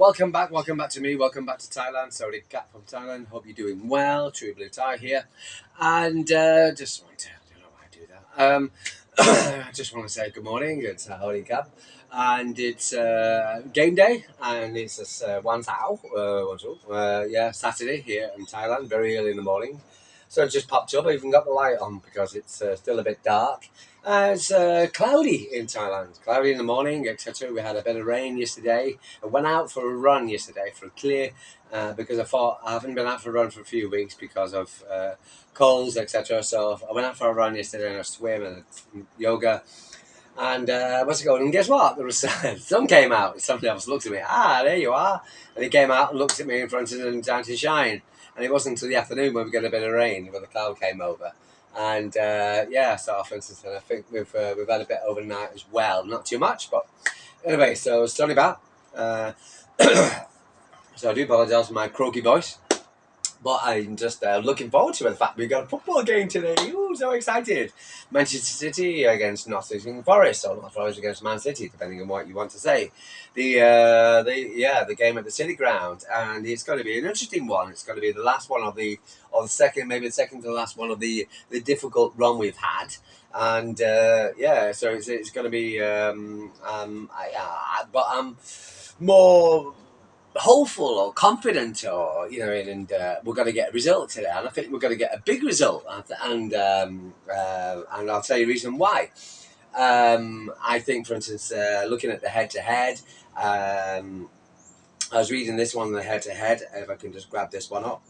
welcome back to me. Welcome back to Thailand. Sorry, Cat from Thailand. Hope you're doing well. True Blue Thai here, and just want to. I don't know why I do that. I just want to say good morning. It's Howdy Cap, and it's game day, and it's just Saturday here in Thailand, very early in the morning. So it just popped up. I even got the light on because it's still a bit dark. It's cloudy in Thailand, cloudy in the morning, etc. We had a bit of rain yesterday. I went out for a run yesterday for a clear because I thought I haven't been out for a run for a few weeks because of colds, etc. So I went out for a run yesterday and a swim and yoga. And what's it called? And guess what? There was sun came out. Somebody else looked at me. There you are. And he came out and looked at me in front of him down to shine. And it wasn't until the afternoon when we got a bit of rain when the cloud came over. And so for instance, I think we've had a bit overnight as well. Not too much, but anyway. So sorry about. So I do apologise for my croaky voice, but I'm just looking forward to it. The fact we've got a football game today. Ooh, so excited! Manchester City against Nottingham Forest, or not Forest against Man City, depending on what you want to say. The game at the City Ground, and it's going to be an interesting one. It's going to be the last one of the second, maybe the second to the last one of the difficult run we've had. And so it's going to be. But I'm more hopeful or confident, or and we're going to get a result today, and I think we're going to get a big result, and I'll tell you the reason why. I think, for instance, looking at the head-to-head, I was reading this one, the head-to-head. If I can just grab this one up,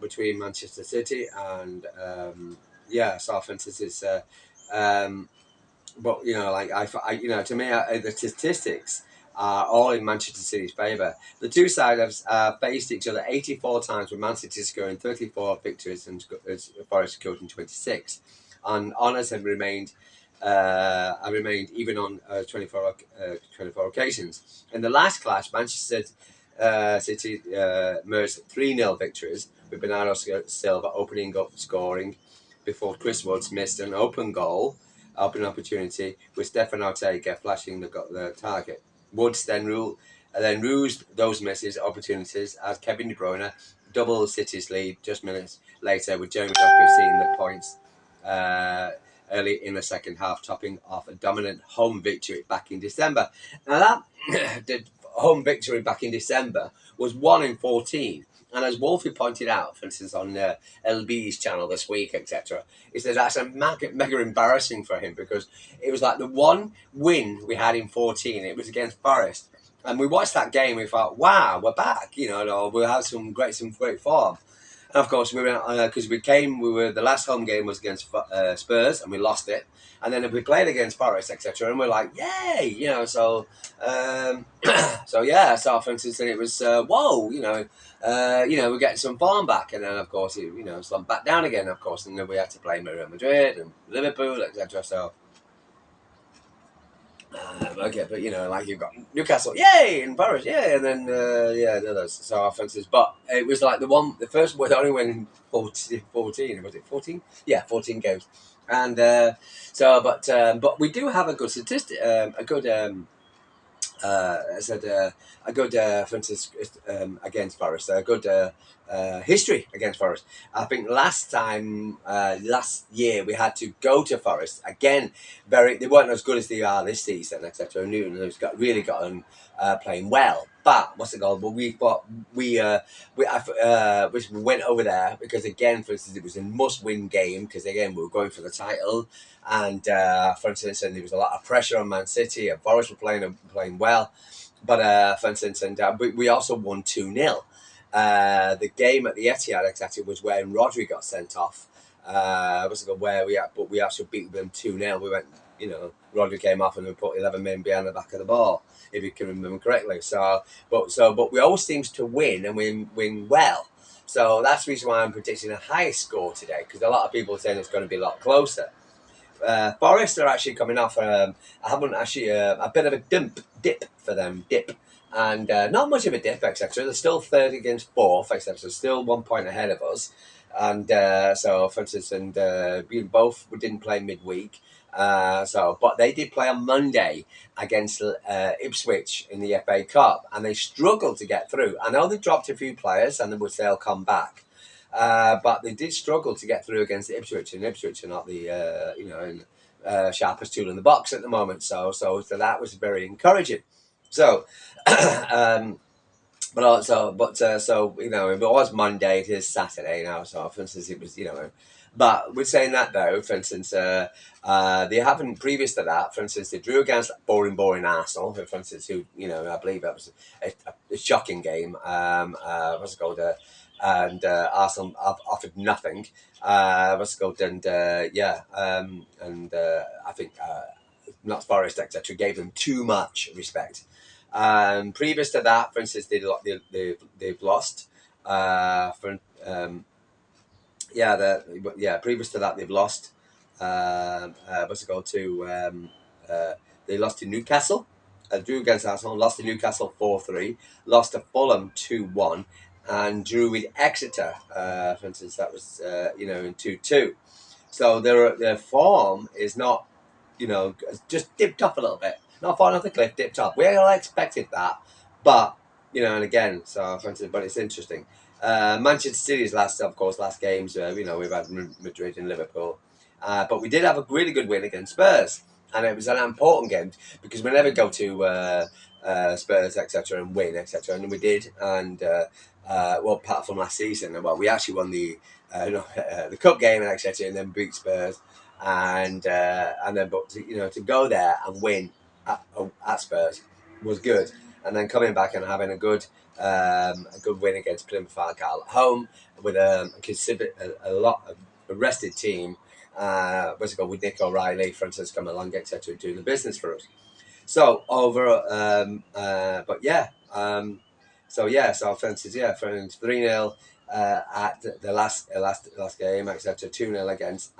between Manchester City and so for instance, it's but to me, the statistics are all in Manchester City's favour. The two sides have faced each other 84 times, with Man City scoring 34 victories and Forest scoring 26. And honours have remained even on 24 occasions. In the last clash, Manchester City merged 3-0 victories, with Bernardo Silva opening up scoring before Chris Woods missed an open opportunity, with Stefan Ortega flashing the target. Woods then rused those misses opportunities as Kevin De Bruyne doubled City's lead just minutes later, with Jeremy Doku seeing the points early in the second half, topping off a dominant home victory back in December. Now that the home victory back in December was 1 in 14. And as Wolfie pointed out, for instance, on LB's channel this week, etc., he said that's a mega embarrassing for him, because it was like the one win we had in 14. It was against Forest, and we watched that game. We thought, "Wow, we're back!" We'll have some great form. And of course, we went because the last home game was against Spurs, and we lost it. And then we played against Forest, etc., and we're like, "Yay!" So for instance, and it was whoa, we're getting some form back, and then of course it slumped back down again, of course, and then we had to play Real Madrid and Liverpool, etc. So but you've got Newcastle, yay, and Paris, yay, and then others. So offenses, but it was like the first one only went in 14. Was it 14? Yeah, 14 games, and but we do have a good statistic, for instance, against Forest, a good history against Forest. I think last year we had to go to Forest again. They weren't as good as they are this season, etc. Newton has really gotten playing well. But what's it called? But we went over there because, again, for instance, it was a must-win game, because again we were going for the title, and for instance, and there was a lot of pressure on Man City, and Forest were playing well. But for instance, and we also won 2-0. The game at the Etihad, exactly, was when Rodri got sent off. Where we actually beat them 2-0. We went, Rodri came off and we put 11 men behind the back of the ball, if you can remember correctly. But we always seems to win, and we win well. So that's the reason why I'm predicting a high score today, because a lot of people are saying it's going to be a lot closer. Forest are actually coming off. I haven't actually a bit of a dip for them, and not much of a dip, etc. They're still third against fourth, etc. Still 1 point ahead of us, and so for instance, and we both didn't play midweek. But they did play on Monday against Ipswich in the FA Cup, and they struggled to get through. I know they dropped a few players, and they'll come back. But they did struggle to get through against Ipswich, and Ipswich are not the sharpest tool in the box at the moment. So that was very encouraging. So, so if it was Monday, it is Saturday now. So for instance, it was but we're saying that though. For instance, they haven't previous to that. For instance, they drew against boring Arsenal. For instance, who I believe that was a shocking game. What's it called? And Arsenal offered nothing. What's it called? And I think not Forrest, etc. gave them too much respect. Previous to that, for instance, they've lost. Previous to that, they've lost. What's it called they lost to Newcastle. Drew against Arsenal, lost to Newcastle 4-3, lost to Fulham 2-1, and drew with Exeter. For instance, that was in 2-2. So their form is not, just dipped up a little bit. Not falling off the cliff, dipped up. We all expected that, but and again, so for instance, but it's interesting. Manchester City's last games. We've had Madrid and Liverpool, but we did have a really good win against Spurs, and it was an important game because we never go to Spurs etc. and win etc. And we did, and apart from last season, we actually won the cup game and etc. and then beat Spurs, and then to go there and win at Spurs was good, and then coming back and having a good win against Plymouth Argyle at home with a rested team. What's it called with Nick O'Reilly, for instance, coming along, etc., doing the business for us. So so for instance, 3-0 at the last game, etc. 2-0 against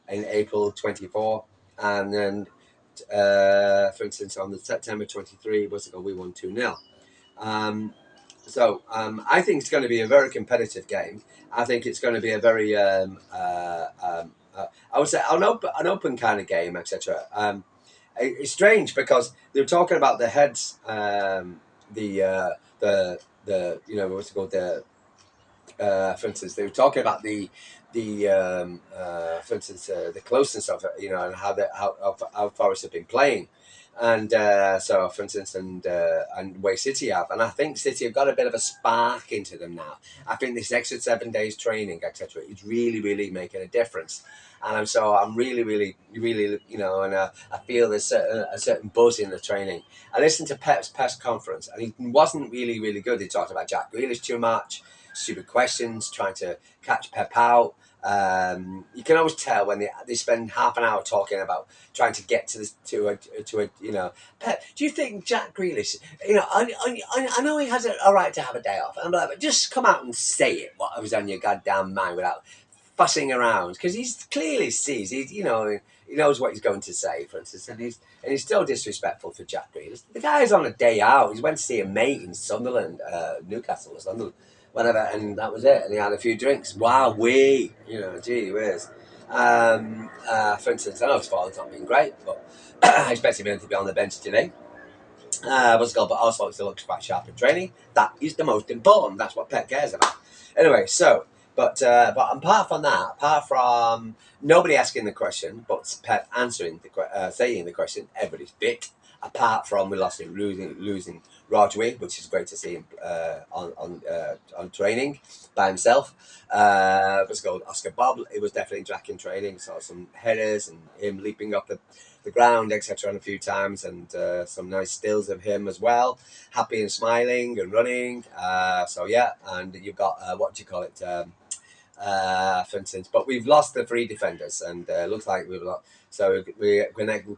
in April 24, and then for instance on the September 23, we won 2-0. I think it's going to be a very competitive game. I think it's going to be a very I would say an open kind of game, etc. It's strange because they were talking about the heads, what's it called, for instance, they were talking about for instance, the closeness of it, and how Forest have been playing, and for instance, and way City have, and I think City have got a bit of a spark into them now. I think this extra 7 days training, etc., is really, really making a difference. And I'm really, really, really, and I feel there's a certain buzz in the training. I listened to Pep's press conference, and he wasn't really, really good. He talked about Jack Grealish too much, stupid questions, trying to catch Pep out. You can always tell when they spend half an hour talking about trying to get to a Pep. Do you think Jack Grealish? I know he has a right to have a day off. I'm like, but just come out and say it. What was on your goddamn mind without fussing around, because he clearly sees he knows what he's going to say, for instance, and he's still disrespectful for Jack Grealish. The guy's on a day out. He went to see a mate in Sunderland, Newcastle or Sunderland, whatever, and that was it. And he had a few drinks. Wow, gee whiz. For instance, I know his father's not been great, but I expected him to be on the bench today. But also he looks quite sharp in training. That is the most important. That's what Pep cares about. Anyway, so. But apart from nobody asking the question, but Pep answering saying the question, everybody's bit. Apart from losing Rodri, which is great to see him on training by himself. What's called Oscar Bobb. It was definitely Jack in training. Saw some headers and him leaping up the ground, etc. a few times, and some nice stills of him as well, happy and smiling and running. And you've got what do you call it? For instance, but we've lost the 3 defenders, and looks like we've lost. So we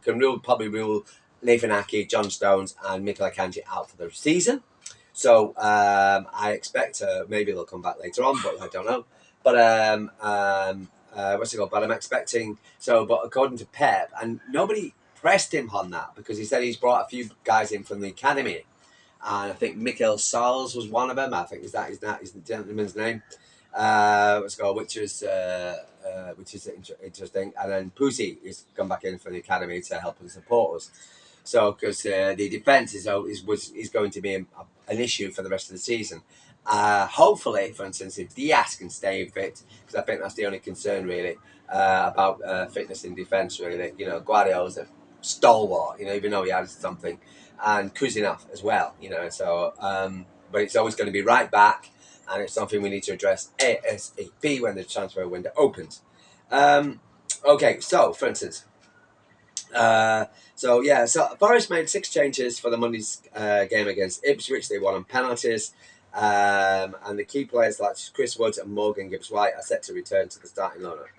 can probably rule Nathan Aki, John Stones, and Mikel Akanji out for the season. So I expect maybe they'll come back later on, but I don't know. But But I'm expecting. But according to Pep, and nobody pressed him on that because he said he's brought a few guys in from the academy, and I think Mikel Sals was one of them. I think is that his gentleman's name. Which is which is interesting. And then Pussy is come back in from the academy to help and support us. So, because the defence is going to be an issue for the rest of the season. Hopefully, for instance, if Diaz can stay fit, because I think that's the only concern really about fitness in defence. Really, Guardiola's a stalwart. Even though he has something, and Kuzinov as well. So but it's always going to be right back, and it's something we need to address ASAP when the transfer window opens. Okay, so for instance. So Forest made 6 changes for the Monday's game against Ipswich. They won on penalties. And the key players like Chris Woods and Morgan Gibbs-White are set to return to the starting lineup.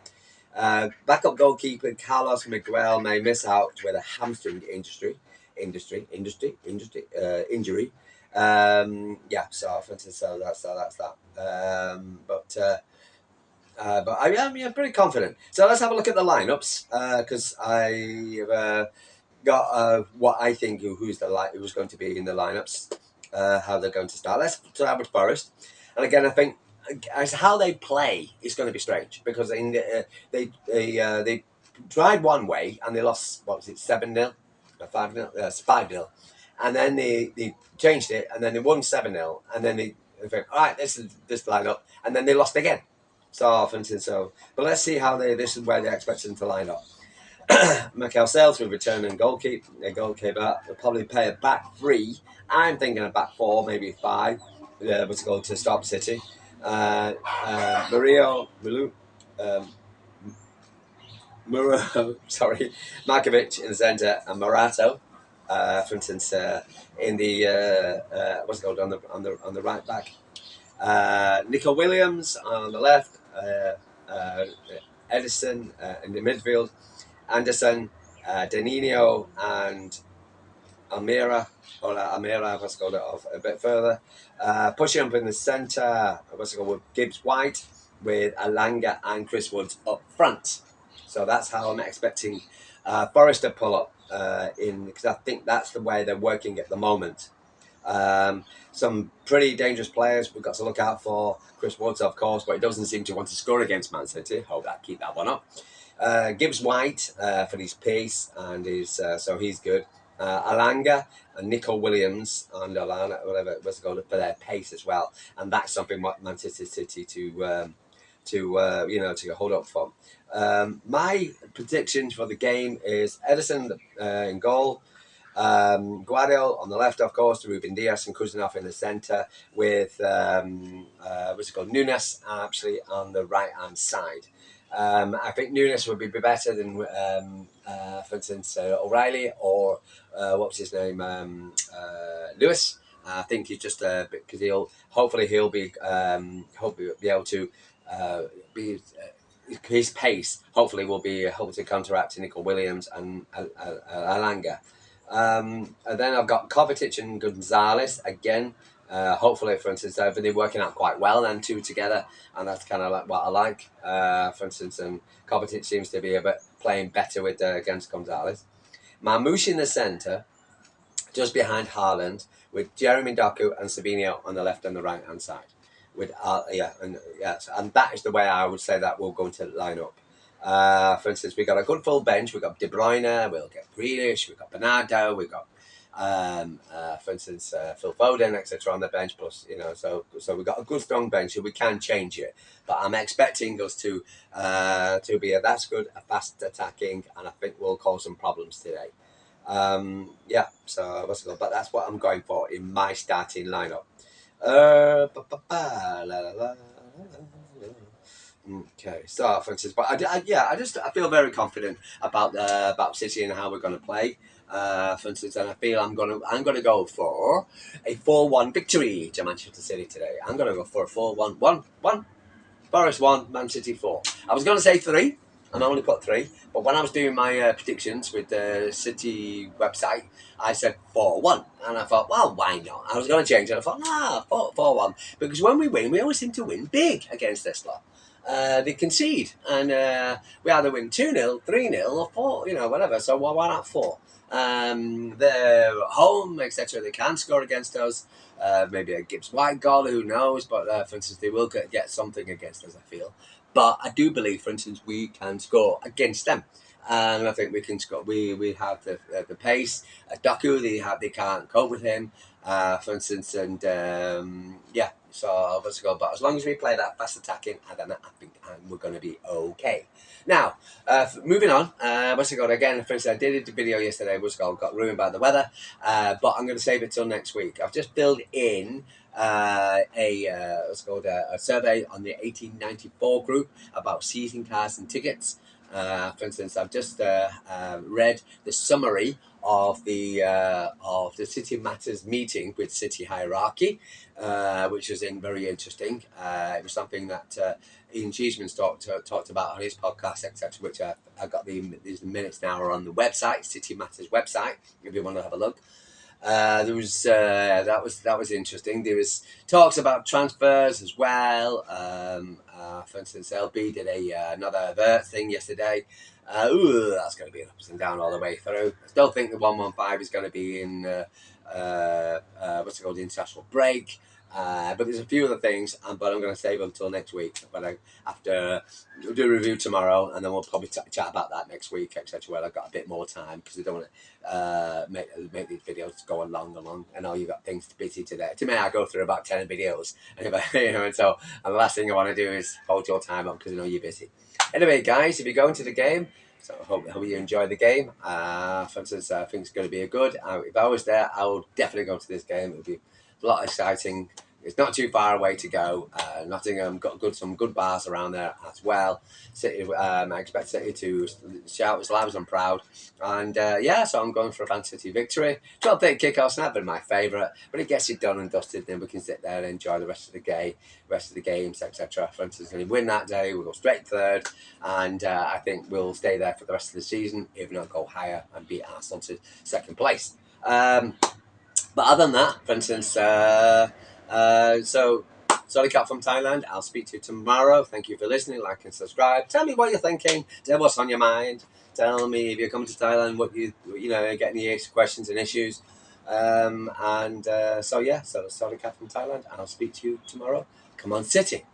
Backup goalkeeper Carlos Miguel may miss out with a hamstring injury. So for instance, that's that. But I am pretty confident. So let's have a look at the lineups because I've got what I think who's going to be in the lineups, how they're going to start. Let's start with Forest, and again I think as how they play is going to be strange because they tried one way and they lost 7-0, 5-0, 5-0, and then they changed it and then they won 7-0 and then they think all right this is this lineup and then they lost again. But let's see how this is where they expect them to line up. Michael Sales will return and goalkeeper. They'll probably play a back 3. I'm thinking a back 4, maybe 5. What's called to stop City. Markovic in the centre and Morato, for instance, in the what's it called on the right back. Nico Williams on the left, Edison in the midfield, Anderson, Danilo, and Almira, what's called it off a bit further. Pushing up in the centre, what's it called, with Gibbs White, with Alanga and Chris Woods up front. So that's how I'm expecting Forest to pull up because I think that's the way they're working at the moment. Some pretty dangerous players we've got to look out for. Chris Woods, of course, but he doesn't seem to want to score against Man City. Hope that keep that one up. Gibbs White for his pace and his so he's good. Alanga and Nico Williams and Alana, whatever it was called, for their pace as well, and that's something what Manchester City to hold up for. My predictions for the game is Edison in goal. Guardiola on the left, of course, Ruben Diaz and Kuzinov in the centre, with Nunes actually on the right hand side. I think Nunes would be better than, for instance, O'Reilly or what was his name, Lewis. I think he's just because he'll be able to be. His pace hopefully will be able to counteract Nico Williams and Alanga. And then I've got Kovacic and Gonzalez again. Hopefully, for instance, they're working out quite well then 2 together, and that's kind of like what I like. For instance, and Kovacic seems to be a bit playing better with against Gonzalez. Marmoush in the centre, just behind Haaland, with Jeremy Doku and Savinho on the left and the right hand side. And that is the way I would say that we're going to line up. For instance, we've got a good full bench. We've got De Bruyne, we'll get Grealish, we've got Bernardo, we've got, for instance, Phil Foden, etc. on the bench. Plus, so we've got a good strong bench, so we can change it. But I'm expecting us to be that's good, a fast attacking, and I think we'll cause some problems today. So what's it called? But that's what I'm going for in my starting lineup. Okay, so for instance, but I feel very confident about City and how we're going to play. For instance, and I feel I'm gonna go for a 4-1 victory to Manchester City today. I'm gonna go for a 4-1, 1 Forest 1, Man City 4. I was gonna say 3. I only put 3, but when I was doing my predictions with the City website, I said 4-1, and I thought, well, why not? I was going to change it. I thought, 4-1, because when we win, we always seem to win big against this lot. They concede, and we either win 2-0, 3-0, or 4, whatever. So why not 4? They're home, etc. They can score against us. Maybe a Gibbs White goal, who knows? But for instance, they will get something against us, I feel. But I do believe, for instance, we can score against them. And I think we can score. We have the pace. Doku, they can't cope with him, for instance, and yeah. So let's go. But as long as we play that fast attacking, then I think we're going to be okay. Now, moving on. What's it called again? For instance, I did a video yesterday. What's it called? Got ruined by the weather, but I'm going to save it till next week. I've just filled in what's called a survey on the 1894 group about season cards and tickets. For instance, I've just read the summary of the City Matters meeting with City Hierarchy, which was very interesting. It was something that Ian Cheeseman's talked about on his podcast, etc. Which I got these minutes now are on the website, City Matters website. If you want to have a look. There was that was interesting. There was talks about transfers as well. For instance, LB did another Vert thing yesterday. That's going to be an ups and down all the way through. I still think the 115 is going to be in what's it called, the international break. But there's a few other things, but I'm going to save them until next week. But after we'll do a review tomorrow, and then we'll probably chat about that next week, etc. Well, I've got a bit more time because I don't want to make these videos go on long. I know you've got things busy today. To me, I go through about 10 videos, and the last thing I want to do is hold your time up because I know you're busy. Anyway, guys, if you go into the game, so I hope you enjoy the game. For instance, I think it's going to be a good. If I was there, I would definitely go to this game. It would be a lot exciting. It's not too far away to go. Nottingham got some good bars around there as well. City, I expect City to shout as loud as I'm proud. And so I'm going for a Man City victory. 12:30 kickoff's not been my favourite, but it gets it done and dusted. Then we can sit there and enjoy the rest of the games, etc. For instance, if we win that day, we'll go straight third, and I think we'll stay there for the rest of the season, if not go higher and beat Arsenal to second place. But other than that, for instance, so Solly Cat from Thailand, I'll speak to you tomorrow. Thank you for listening, like and subscribe. Tell me what you're thinking. Tell what's on your mind. Tell me if you're coming to Thailand, what you get any questions and issues. So Solly Cat from Thailand, I'll speak to you tomorrow. Come on, City.